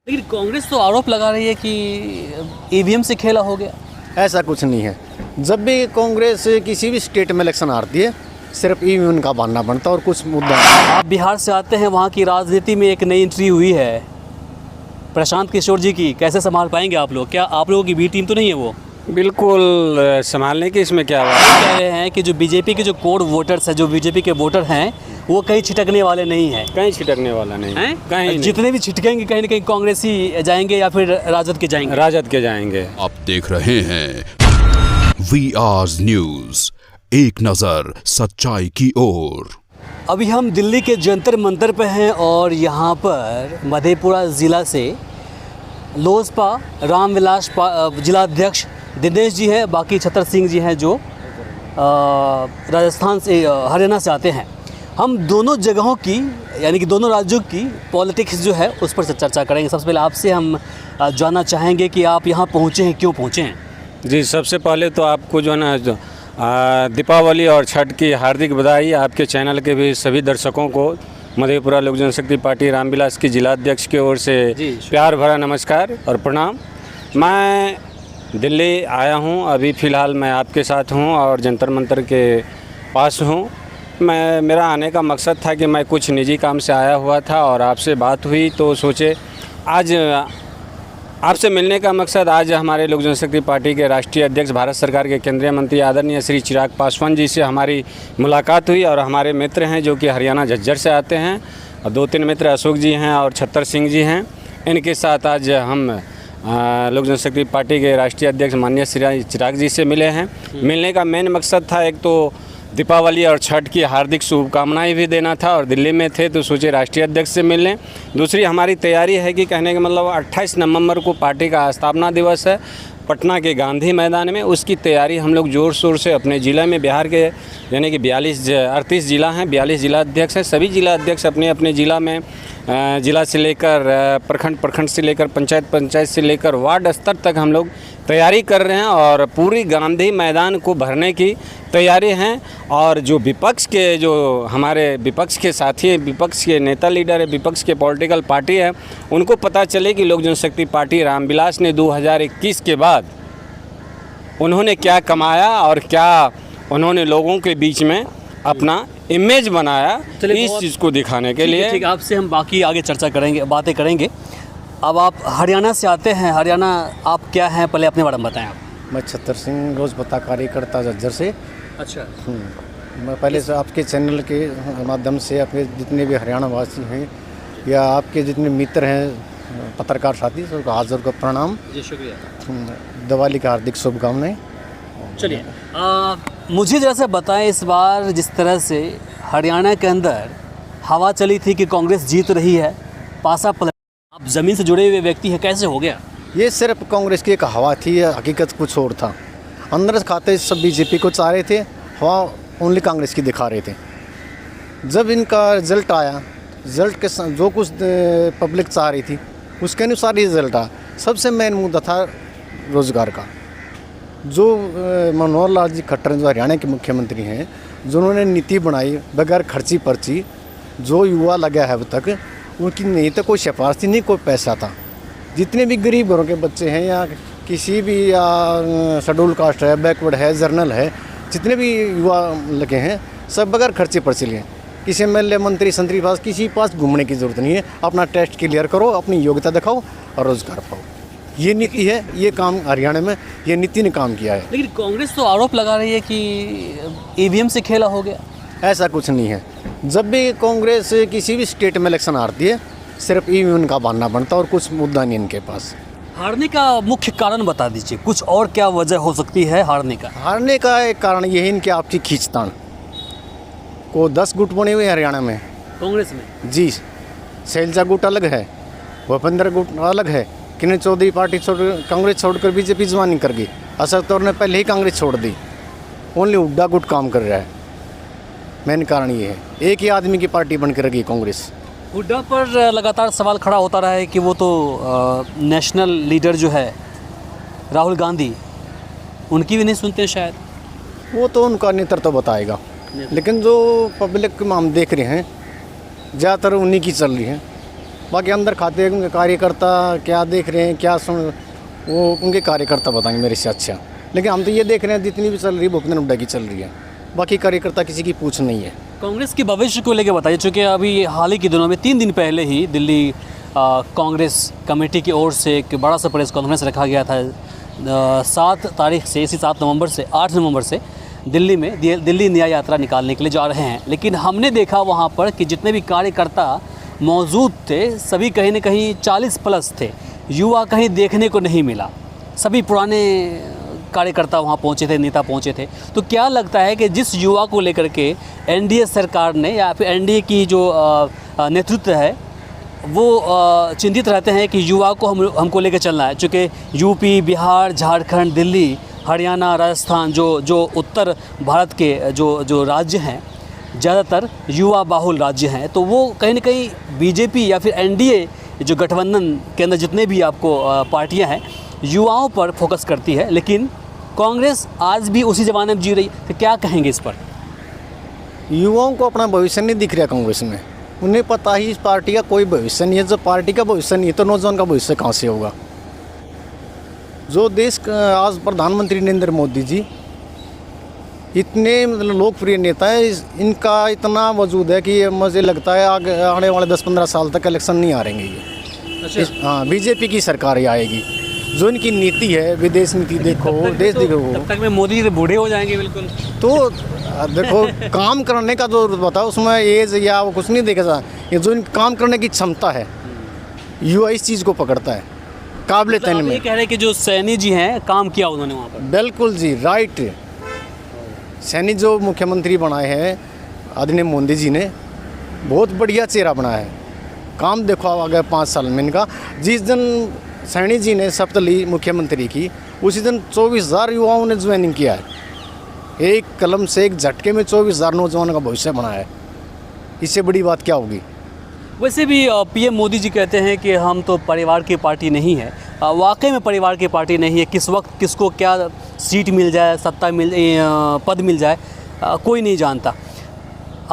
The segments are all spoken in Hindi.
लेकिन कांग्रेस तो आरोप लगा रही है कि ईवीएम से खेला हो गया। ऐसा कुछ नहीं है। जब भी कांग्रेस किसी भी स्टेट में इलेक्शन हारती है सिर्फ ईवीएम का बहाना बनता है और कुछ मुद्दा नहीं। आप बिहार से आते हैं, वहाँ की राजनीति में एक नई एंट्री हुई है प्रशांत किशोर जी की, कैसे संभाल पाएंगे आप लोग? क्या आप लोगों की बी टीम तो नहीं है वो? बिल्कुल संभालने की इसमें क्या बात वो कह रहे हैं कि जो बीजेपी के जो कोर वोटर्स हैं, जो बीजेपी के वोटर हैं, वो कहीं छिटकने वाले नहीं हैं। कहीं छिटकने वाला नहीं हैं? कहीं नहीं। जितने भी छिटकेंगे कहीं ना कहीं कांग्रेसी जाएंगे या फिर राजद के जाएंगे। राजद के जाएंगे। आप देख रहे हैं VR न्यूज, एक नजर सच्चाई की ओर। अभी हम दिल्ली के जंतर मंतर पे हैं और यहाँ पर मधेपुरा ज़िला से लोजपा रामविलास जिलाध्यक्ष दिनेश जी है, बाकी छतर सिंह जी हैं जो राजस्थान से हरियाणा से आते हैं। हम दोनों जगहों की यानी कि दोनों राज्यों की पॉलिटिक्स जो है उस पर चर्चा करेंगे। सबसे पहले आपसे हम जानना चाहेंगे कि आप यहाँ पहुँचे हैं, क्यों पहुँचे हैं? जी, सबसे पहले तो आपको जो है ना दीपावली और छठ की हार्दिक बधाई। आपके चैनल के भी सभी दर्शकों को मधेपुरा लोक जनशक्ति पार्टी रामविलास की जिलाध्यक्ष की ओर से प्यार भरा नमस्कार और प्रणाम। मैं दिल्ली आया हूं, अभी फ़िलहाल मैं आपके साथ हूं और जंतर मंतर के पास हूं। मेरा आने का मकसद था कि मैं कुछ निजी काम से आया हुआ था और आपसे बात हुई तो सोचे आज आपसे मिलने का मकसद, आज हमारे लोक जनशक्ति पार्टी के राष्ट्रीय अध्यक्ष भारत सरकार के केंद्रीय मंत्री आदरणीय श्री चिराग पासवान जी से हमारी मुलाकात हुई और हमारे मित्र हैं जो कि हरियाणा झज्जर से आते हैं और 2-3 मित्र अशोक जी हैं और छतर सिंह जी हैं। इनके साथ आज हम लोक जनशक्ति पार्टी के राष्ट्रीय अध्यक्ष माननीय श्री चिराग जी से मिले हैं। मिलने का मेन मकसद था, एक तो दीपावली और छठ की हार्दिक शुभकामनाएं भी देना था और दिल्ली में थे तो सोचे राष्ट्रीय अध्यक्ष से मिल लें। दूसरी हमारी तैयारी है कि कहने का मतलब 28 नवंबर को पार्टी का स्थापना दिवस है पटना के गांधी मैदान में। उसकी तैयारी हम लोग ज़ोर शोर से अपने ज़िला में, बिहार के यानी कि 38 ज़िला हैं, 42 जिला अध्यक्ष हैं। सभी जिला अध्यक्ष अपने अपने ज़िला में ज़िला से लेकर प्रखंड से लेकर पंचायत से लेकर वार्ड स्तर तक हम लोग तैयारी कर रहे हैं और पूरी गांधी मैदान को भरने की तैयारी हैं। और जो विपक्ष के हमारे विपक्ष के साथी हैं, विपक्ष के नेता लीडर है, विपक्ष के पॉलिटिकल पार्टी है, उनको पता चले कि लोक जनशक्ति पार्टी रामविलास ने 2021 के बाद उन्होंने क्या कमाया और क्या उन्होंने लोगों के बीच में अपना इमेज बनाया, इस चीज़ को दिखाने के लिए। ठीक, आपसे हम बाकी आगे चर्चा करेंगे, बातें करेंगे। अब आप हरियाणा से आते हैं, हरियाणा आप क्या हैं, पहले अपने बारे में बताएं आप। मैं छतर सिंह रोजपता कार्यकर्ता झज्जर से। अच्छा। मैं पहले से आपके चैनल के माध्यम से अपने जितने भी हरियाणा वासी हैं या आपके जितने मित्र हैं पत्रकार साथी, सबको हाजिर का प्रणाम जी, शुक्रिया। दिवाली की हार्दिक शुभकामनाएं। चलिए, मुझे जरा सा बताएं, इस बार जिस तरह से हरियाणा के अंदर हवा चली थी कि कांग्रेस जीत रही है, पासा पलट, आप ज़मीन से जुड़े हुए व्यक्ति हैं, कैसे हो गया? ये सिर्फ कांग्रेस की एक हवा थी, हकीकत कुछ और था। अंदर खाते सब बीजेपी को चाह रहे थे, हवा ओनली कांग्रेस की दिखा रहे थे। जब इनका रिजल्ट आया, रिजल्ट के जो कुछ पब्लिक चाह रही थी उसके अनुसार ही रिजल्ट आया। सबसे मेन मुद्दा था रोज़गार का। जो मनोहर लाल जी खट्टर जो हरियाणा के मुख्यमंत्री हैं, जिन्होंने नीति बनाई बगैर खर्ची पर्ची, जो युवा लगा है अब तक, उनकी नहीं तो कोई सिफारिश थी, नहीं कोई पैसा था। जितने भी गरीब घरों के बच्चे हैं या किसी भी या शेड्यूल कास्ट है, बैकवर्ड है, जर्नल है, जितने भी युवा लगे हैं सब बगैर खर्चे पर्ची लिए। किसी MLA मंत्री संतरी पास किसी पास घूमने की ज़रूरत नहीं है। अपना टेस्ट क्लियर करो, अपनी योग्यता दिखाओ और रोज़गार पाओ। ये नीति है, ये काम हरियाणा में ये नीति ने काम किया है। लेकिन कांग्रेस तो आरोप लगा रही है कि ईवीएम से खेला हो गया। ऐसा कुछ नहीं है। जब भी कांग्रेस किसी भी स्टेट में इलेक्शन हारती है सिर्फ ईवीएम का बहाना बनता है और कुछ मुद्दा नहीं इनके पास। हारने का मुख्य कारण बता दीजिए, कुछ और क्या वजह हो सकती है हारने का? हारने का एक कारण ये है इनकी आपसी खींचतान को 10 गुट बने हुए हरियाणा में कांग्रेस में। जी, शैलजा गुट अलग है, भूपेंद्र गुट अलग है। किरण चौधरी पार्टी कांग्रेस छोड़कर बीजेपी ज्वाइनिंग कर गई। अशोक तौर ने पहले ही कांग्रेस छोड़ दी। ओनली हुड्डा गुट काम कर रहा है। मेन कारण ये है, एक ही आदमी की पार्टी बनकर रही कांग्रेस। हुड्डा पर लगातार सवाल खड़ा होता रहा है कि वो तो नेशनल लीडर जो है राहुल गांधी, उनकी भी नहीं सुनते शायद। वो तो उनका नेतृत्व बताएगा, लेकिन जो पब्लिक में हम देख रहे हैं ज़्यादातर उन्हीं की चल रही है। बाकी अंदर खाते उनके कार्यकर्ता क्या देख रहे हैं, क्या सुन, वो उनके कार्यकर्ता बताएंगे मेरे से अच्छा। लेकिन हम तो ये देख रहे हैं जितनी भी चल रही है भूपेंद्र हुड्डा की चल रही है, बाकी कार्यकर्ता किसी की पूछ नहीं है। कांग्रेस के भविष्य को लेकर बताइए, चूँकि अभी हाल ही के दिनों में 3 दिन पहले ही दिल्ली कांग्रेस कमेटी की ओर से एक बड़ा सा प्रेस कॉन्फ्रेंस रखा गया था। 7 तारीख से, इसी 7 नवंबर से 8 नवंबर से दिल्ली में दिल्ली न्याय यात्रा निकालने के लिए जा रहे हैं। लेकिन हमने देखा वहाँ पर कि जितने भी कार्यकर्ता मौजूद थे सभी कहीं न कहीं 40 प्लस थे, युवा कहीं देखने को नहीं मिला। सभी पुराने कार्यकर्ता वहाँ पहुँचे थे, नेता पहुँचे थे। तो क्या लगता है कि जिस युवा को लेकर के एनडीए सरकार ने या फिर एनडीए की जो नेतृत्व है वो चिंतित रहते हैं कि युवा को हमको लेकर चलना है, चूँकि यूपी, बिहार, झारखंड, दिल्ली, हरियाणा, राजस्थान जो उत्तर भारत के जो राज्य हैं ज़्यादातर युवा बाहुल राज्य हैं, तो वो कहीं ना कहीं बीजेपी या फिर एनडीए जो गठबंधन के अंदर जितने भी आपको पार्टियां हैं युवाओं पर फोकस करती है। लेकिन कांग्रेस आज भी उसी ज़माने में जी रही है, तो क्या कहेंगे इस पर? युवाओं को अपना भविष्य नहीं दिख रहा कांग्रेस में, उन्हें पता ही इस पार्टी का कोई भविष्य नहीं है। जब पार्टी का भविष्य नहीं है तो नौजवान का भविष्य कहाँ से होगा? जो देश का आज प्रधानमंत्री नरेंद्र मोदी जी इतने मतलब लोकप्रिय नेता है, इनका इतना वजूद है कि मुझे लगता है आने वाले 10-15 साल तक इलेक्शन नहीं हारेंगे ये। हाँ, बीजेपी की सरकार ही आएगी। जो इनकी नीति है, विदेश नीति देखो, देश देखो, तब तक में मोदी जी बूढ़े हो जाएंगे बिल्कुल। तो देखो काम करने का जो बताओ उसमें एज या वो कुछ नहीं देखा जा, ये जो इनकी काम करने की क्षमता है युवा इस चीज़ को पकड़ता है काबिलियत मतलब में। ये कह रहे हैं कि जो सैनी जी हैं काम किया उन्होंने वहाँ पर। बिल्कुल जी, राइट। सैनी जो मुख्यमंत्री बनाए हैं आदरणीय मोदी जी ने, बहुत बढ़िया चेहरा बनाया है। काम देखो आ गया 5 साल में इनका। जिस दिन सैनी जी ने शपथ ली मुख्यमंत्री की, उसी दिन 24,000 युवाओं ने ज्वाइनिंग किया है। एक कलम से, एक झटके में 24,000 नौजवानों का भविष्य बनाया है। इससे बड़ी बात क्या होगी? वैसे भी पीएम मोदी जी कहते हैं कि हम तो परिवार की पार्टी नहीं है। वाकई में परिवार की पार्टी नहीं है। किस वक्त किसको क्या सीट मिल जाए, सत्ता पद मिल जाए, कोई नहीं जानता।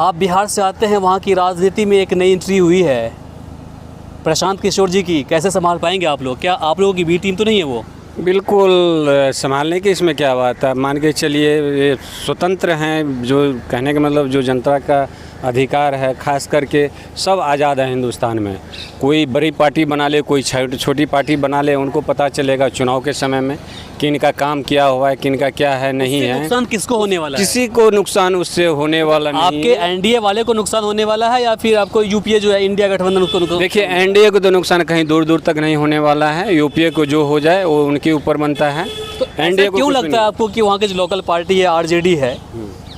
आप बिहार से आते हैं, वहाँ की राजनीति में एक नई एंट्री हुई है प्रशांत किशोर जी की, कैसे संभाल पाएंगे आप लोग? क्या आप लोगों की बी टीम तो नहीं है वो? बिल्कुल संभालने की इसमें क्या बात है। मान के चलिए ये स्वतंत्र हैं, जो कहने का मतलब जो जनता का अधिकार है, खास करके सब आज़ाद है हिंदुस्तान में। कोई बड़ी पार्टी बना ले, कोई छोटी पार्टी बना ले, उनको पता चलेगा चुनाव के समय में किन का काम किया हुआ है, किन का क्या है नहीं है। नुकसान किसको होने वाला है? किसी को नुकसान उससे होने वाला नहीं। आपके एनडीए वाले को नुकसान होने वाला है या फिर आपको यूपीए जो है इंडिया गठबंधन उसको नुकसान? देखिए एनडीए को तो नुकसान कहीं दूर दूर तक नहीं होने वाला है। यूपीए को जो हो जाए वो उनके ऊपर बनता है। तो एनडीए को क्यों लगता है आपको कि वहाँ के जो लोकल पार्टी है आरजेडी है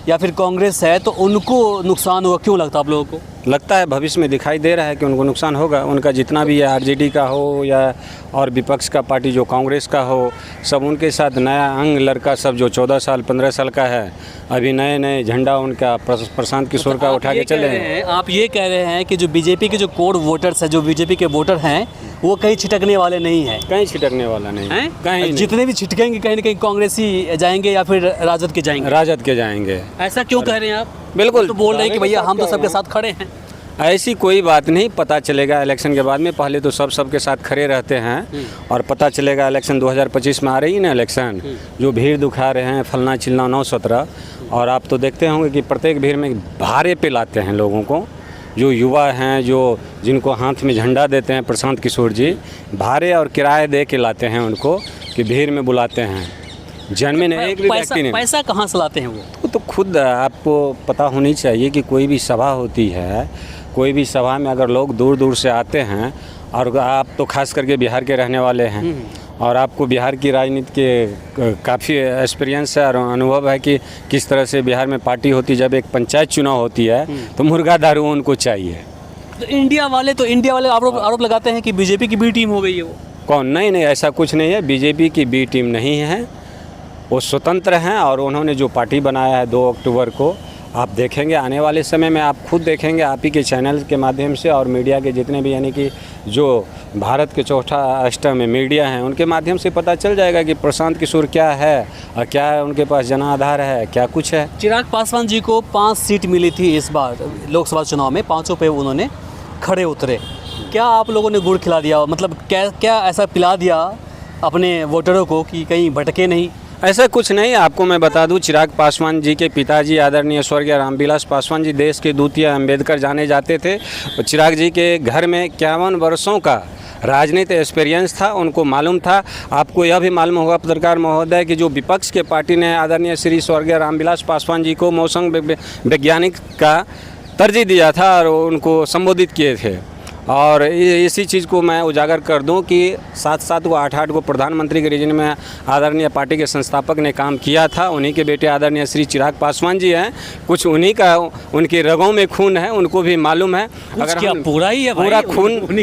या फिर कांग्रेस है तो उनको नुकसान होगा? क्यों लगता है आप लोगों को? लगता है भविष्य में दिखाई दे रहा है कि उनको नुकसान होगा। उनका जितना भी है, आरजेडी का हो या और विपक्ष का पार्टी जो कांग्रेस का हो, सब उनके साथ नया अंग लड़का सब जो 14 साल 15 साल का है, अभी नए नए झंडा उनका प्रशांत किशोर का उठा के चले हैं। आप ये कह रहे हैं कि जो बीजेपी के जो कोर वोटर्स हैं, जो बीजेपी के वोटर हैं, वो कहीं छिटकने वाले नहीं हैं? कहीं छिटकने वाला नहीं है, कहीं नहीं। जितने भी छिटकेंगे कहीं ना कहीं कांग्रेसी जाएंगे या फिर राजद के जाएंगे। राजद के जाएंगे। ऐसा क्यों कह रहे हैं आप? बिल्कुल तो बोल रहे हैं कि भैया हम तो सबके साथ खड़े हैं। ऐसी कोई बात नहीं, पता चलेगा इलेक्शन के बाद में। पहले तो सबके साथ खड़े रहते हैं और पता चलेगा इलेक्शन 2025 में आ रही है ना इलेक्शन, जो भीड़ दिखा रहे हैं फलना चिलना 9-17, और आप तो देखते होंगे कि प्रत्येक भीड़ में भारे पे लाते हैं लोगों को। जो युवा हैं, जो जिनको हाथ में झंडा देते हैं प्रशांत किशोर जी, भारे और किराए दे के लाते हैं उनको, कि भीड़ में बुलाते हैं। जन्मे ने एक भी व्यक्ति ने पैसा कहाँ से लाते हैं वो? तो खुद आपको पता होनी चाहिए कि कोई भी सभा होती है, कोई भी सभा में अगर लोग दूर दूर से आते हैं, और आप तो खास करके बिहार के रहने वाले हैं और आपको बिहार की राजनीति के काफ़ी एक्सपीरियंस है और अनुभव है कि किस तरह से बिहार में पार्टी होती। जब एक पंचायत चुनाव होती है तो मुर्गा दारू उनको चाहिए। तो इंडिया वाले आरोप लगाते हैं कि बीजेपी की बी टीम हो गई है वो। कौन? नहीं, ऐसा कुछ नहीं है। बीजेपी की बी टीम नहीं है, वो स्वतंत्र हैं और उन्होंने जो पार्टी बनाया है 2 अक्टूबर को, आप देखेंगे आने वाले समय में, आप खुद देखेंगे आप ही के चैनल के माध्यम से और मीडिया के जितने भी, यानी कि जो भारत के चौथा स्तर में मीडिया हैं, उनके माध्यम से पता चल जाएगा कि प्रशांत किशोर क्या है और क्या उनके पास जनाधार है, क्या कुछ है। चिराग पासवान जी को 5 सीट मिली थी इस बार लोकसभा चुनाव में, 5 पे उन्होंने खड़े उतरे। क्या आप लोगों ने गुड़ खिला दिया, मतलब क्या क्या ऐसा पिला दिया अपने वोटरों को कि कहीं भटके नहीं? ऐसा कुछ नहीं। आपको मैं बता दूं, चिराग पासवान जी के पिताजी आदरणीय स्वर्गीय रामविलास पासवान जी देश के द्वितीय अंबेडकर जाने जाते थे। चिराग जी के घर में 51 वर्षों का राजनीतिक एक्सपीरियंस था, उनको मालूम था। आपको यह भी मालूम होगा पत्रकार महोदय कि जो विपक्ष के पार्टी ने आदरणीय श्री स्वर्गीय रामविलास पासवान जी को मौसम वैज्ञानिक का तरजीह दिया था और उनको संबोधित किए थे। और इसी चीज़ को मैं उजागर कर दूं कि 7-7 को 8-8 को प्रधानमंत्री के रीजन में आदरणीय पार्टी के संस्थापक ने काम किया था। उन्हीं के बेटे आदरणीय श्री चिराग पासवान जी हैं, कुछ उन्हीं का उनके रगों में खून है, उनको भी मालूम है। अगर क्या पूरा ही है भाई?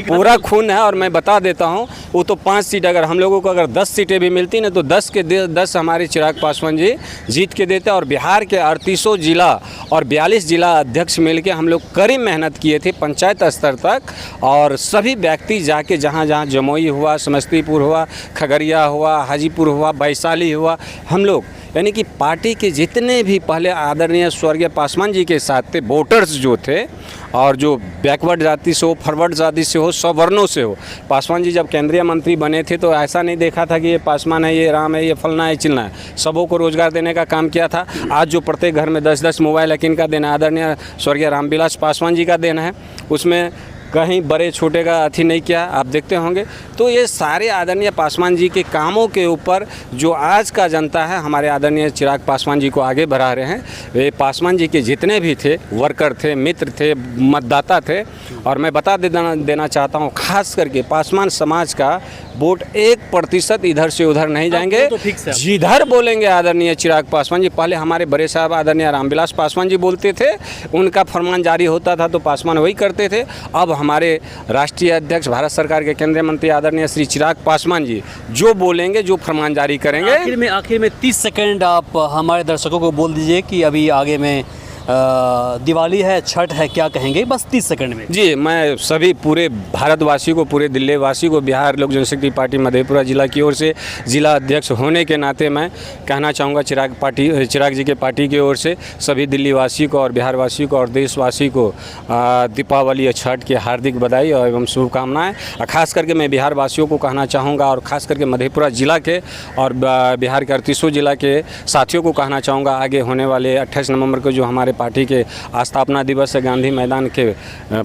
पूरा खून है। और मैं बता देता हूं, वो तो 5 सीट, अगर हम लोगों को अगर 10 सीटें भी मिलती ना तो 10 के 10 हमारे चिराग पासवान जी जीत के देते। और बिहार के 38 जिला और 42 जिला अध्यक्ष मिल के हम लोग कड़ी मेहनत किए थे पंचायत स्तर तक। और सभी व्यक्ति जाके जहाँ जहाँ जमुई हुआ, समस्तीपुर हुआ, खगड़िया हुआ, हाजीपुर हुआ, वैशाली हुआ, हम लोग यानी कि पार्टी के जितने भी पहले आदरणीय स्वर्गीय पासवान जी के साथ थे वोटर्स जो थे, और जो बैकवर्ड जाति से हो, फॉरवर्ड जाति से हो, सवर्णों से हो। पासवान जी जब केंद्रीय मंत्री बने थे तो ऐसा नहीं देखा था कि ये पासवान है, ये राम है, ये फलना है, चिलना है। सबों को रोजगार देने का काम किया था। आज जो प्रत्येक घर में 10-10 मोबाइल है, किनका देना? आदरणीय स्वर्गीय रामविलास पासवान जी का देना है। उसमें कहीं बड़े छोटे का अथी नहीं किया, आप देखते होंगे। तो ये सारे आदरणीय पासवान जी के कामों के ऊपर जो आज का जनता है हमारे आदरणीय चिराग पासवान जी को आगे बढ़ा रहे हैं। वे पासवान जी के जितने भी थे वर्कर थे, मित्र थे, मतदाता थे। और मैं बता देना चाहता हूँ, खास करके पासवान समाज का वोट 1% इधर से उधर नहीं जाएंगे। तो फिक्स है। जिधर बोलेंगे आदरणीय चिराग पासवान जी, पहले हमारे बड़े साहब आदरणीय रामविलास पासवान जी बोलते थे, उनका फरमान जारी होता था तो पासवान वही करते थे। अब हमारे राष्ट्रीय अध्यक्ष भारत सरकार के केंद्रीय मंत्री आदरणीय श्री चिराग पासवान जी जो बोलेंगे, जो फरमान जारी करेंगे। आखिर में 30 सेकंड आप हमारे दर्शकों को बोल दीजिए कि अभी आगे में दिवाली है, छठ है, क्या कहेंगे? बस 30 सेकंड में। जी, मैं सभी पूरे भारतवासी को, पूरे दिल्ली वासी को बिहार लोक जनशक्ति पार्टी मधेपुरा जिला की ओर से जिला अध्यक्ष होने के नाते मैं कहना चाहूँगा चिराग जी के पार्टी की ओर से सभी दिल्ली वासी को और बिहार वासी को और देशवासी को दीपावली और छठ की हार्दिक बधाई और एवं शुभकामनाएं। खास करके मैं बिहार वासियों को कहना चाहूँगा और ख़ास करके मधेपुरा जिला के और बिहार के 38 जिला के साथियों को कहना चाहूँगा, आगे होने वाले 28 नवंबर को जो हमारे पार्टी के स्थापना दिवस है गांधी मैदान के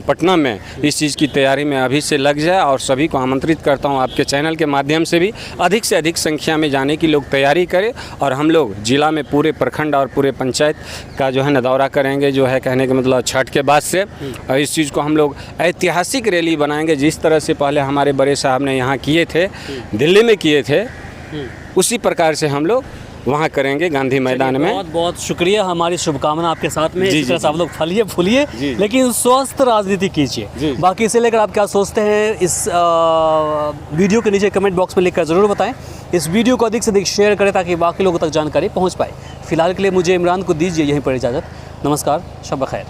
पटना में, इस चीज़ की तैयारी में अभी से लग जाए। और सभी को आमंत्रित करता हूं आपके चैनल के माध्यम से भी अधिक से अधिक संख्या में जाने की लोग तैयारी करें। और हम लोग जिला में पूरे प्रखंड और पूरे पंचायत का जो है न दौरा करेंगे, जो है कहने का मतलब छठ के बाद से। और इस चीज़ को हम लोग ऐतिहासिक रैली बनाएंगे, जिस तरह से पहले हमारे बड़े साहब ने यहाँ किए थे, दिल्ली में किए थे, उसी प्रकार से हम लोग वहाँ करेंगे गांधी मैदान में। बहुत बहुत शुक्रिया, हमारी शुभकामना आपके साथ में। जी, इस तरह जी, से आप लोग फलिए फूलिए, लेकिन स्वस्थ राजनीति कीजिए। बाकी इसे लेकर आप क्या सोचते हैं इस वीडियो के नीचे कमेंट बॉक्स में लिखकर ज़रूर बताएं। इस वीडियो को अधिक से अधिक शेयर करें ताकि बाकी लोगों तक जानकारी पहुँच पाए। फिलहाल के लिए मुझे इमरान को दीजिए यहीं पर इजाज़त। नमस्कार, शब बखैर।